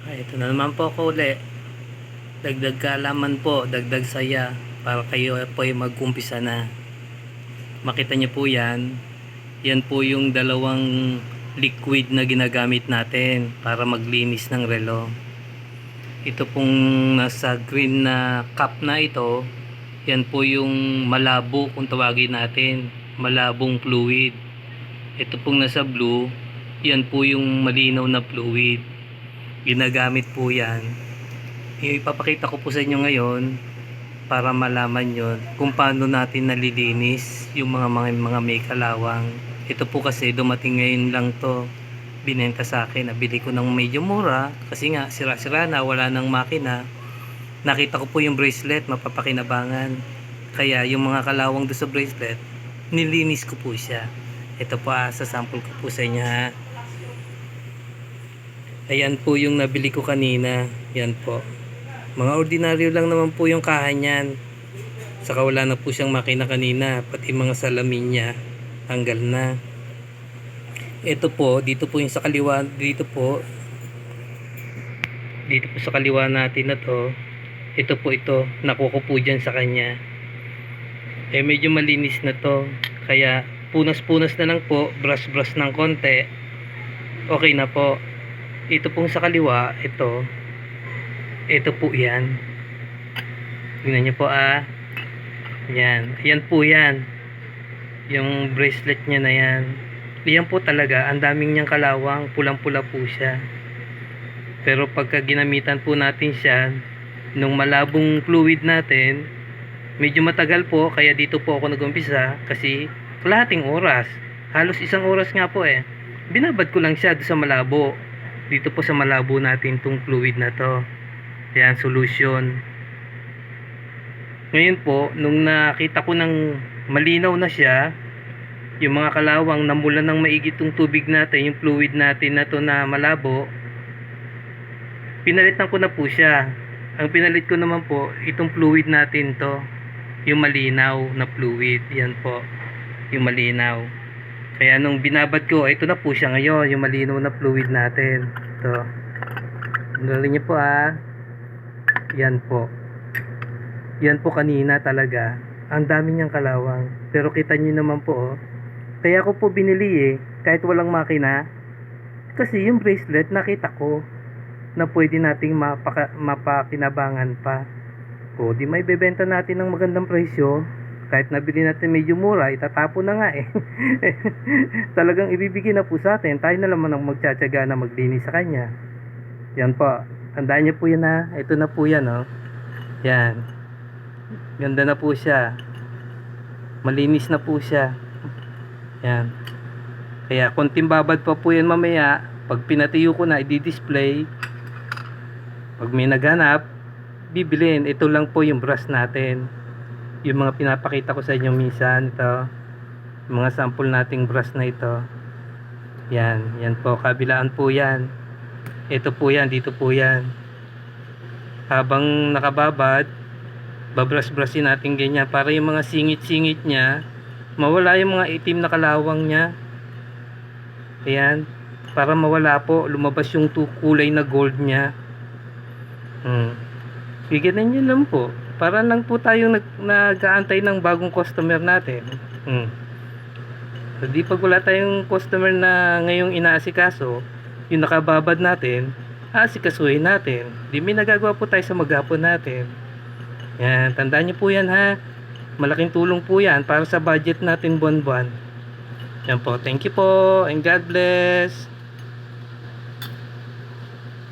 Ito na naman po ako uli. Dagdag kaalaman po, dagdag saya para kayo po ay mag-umpisa na. Makita niyo po yan. Yan po yung dalawang liquid na ginagamit natin para maglinis ng relo. Ito pong nasa green na cup na ito, yan po yung malabo kung tawagin natin, malabong fluid. Ito pong nasa blue, yan po yung malinaw na fluid. Ginagamit po yan. Ipapakita ko po sa inyo ngayon para malaman nyo kung paano natin nalilinis yung mga may kalawang. Ito po kasi dumating ngayon lang to, binenta sa akin. Nabili ko ng medyo mura kasi nga sira-sira na, wala nang makina. Nakita ko po yung bracelet, mapapakinabangan. Kaya yung mga kalawang doon sa bracelet, nilinis ko po siya. Ito po sa sample ko po sa inyo ha. Ayan po yung nabili ko kanina. Yan po. Mga ordinaryo lang naman po yung kahan niyan. Saka wala na po siyang makina kanina. Pati mga salamin niya tanggal na. Ito po, dito po yung sa kaliwa, dito po sa kaliwa natin na to. Ito po ito, nakuko po dyan sa kanya. Medyo malinis na to. Kaya punas-punas na lang po, brush-brush ng konti. Okay na po. Ito pong sa kaliwa, ito po yan. Tingnan nyo po yan. Yan po yan. Yung bracelet niya na yan. Yan po talaga, ang daming niyang kalawang, pulang-pula po siya. Pero pagka ginamitan po natin siya, nung malabong fluid natin, medyo matagal po, kaya dito po ako nag-umpisa, kasi kalahating oras. Halos isang oras nga po binabad ko lang siya doon sa malabo. Dito po sa malabo natin tong fluid na to. Yan, solution. Ngayon po, nung nakita ko ng malinaw na siya, yung mga kalawang namulan ng maigi tong tubig natin, yung fluid natin na to na malabo, pinalitan ko na po siya. Ang pinalit ko naman po, itong fluid natin to, yung malinaw na fluid. Yan po, yung malinaw. Kaya nung binabad ko, ito na po siya ngayon, yung malinaw na fluid natin. Ito. Galing niyo po Yan po. Yan po kanina talaga. Ang dami niyang kalawang. Pero kita niyo naman po kaya ko po binili kahit walang makina. Kasi yung bracelet nakita ko na pwede nating mapakinabangan pa. O di may bebenta natin ng magandang presyo. Kahit nabili natin medyo mura, itatapon na nga Talagang ibibigay na po sa atin. Tayo na naman ang magtsatsaga na maglinis sa kanya. Yan po. Tandaan niyo po yan Ito na po yan Yan. Ganda na po siya. Malinis na po siya. Yan. Kaya konting babad pa po yan mamaya. Pag pinatiyo ko na, i-display. Pag may naghanap, bibilin. Ito lang po yung brush natin. Yung mga pinapakita ko sa inyo minsan, ito yung mga sample nating brush na ito. Yan po, kabilaan po yan. Ito po yan, dito po yan. Habang nakababad, babrush-brushin natin ganyan para yung mga singit-singit niya mawala, yung mga itim na kalawang niya. Ayan, para mawala po, lumabas yung kulay na gold niya. Bigyan nyo lang po. Para lang po tayong nag-aantay ng bagong customer natin. So, di pag wala tayong customer na ngayong inaasikaso, yung nakababad natin, aasikasuhin natin. Di may nagagawa po tayo sa maghapon natin. Yan, tandaan nyo po yan Malaking tulong po yan para sa budget natin buwan-buwan. Yan po, thank you po and God bless.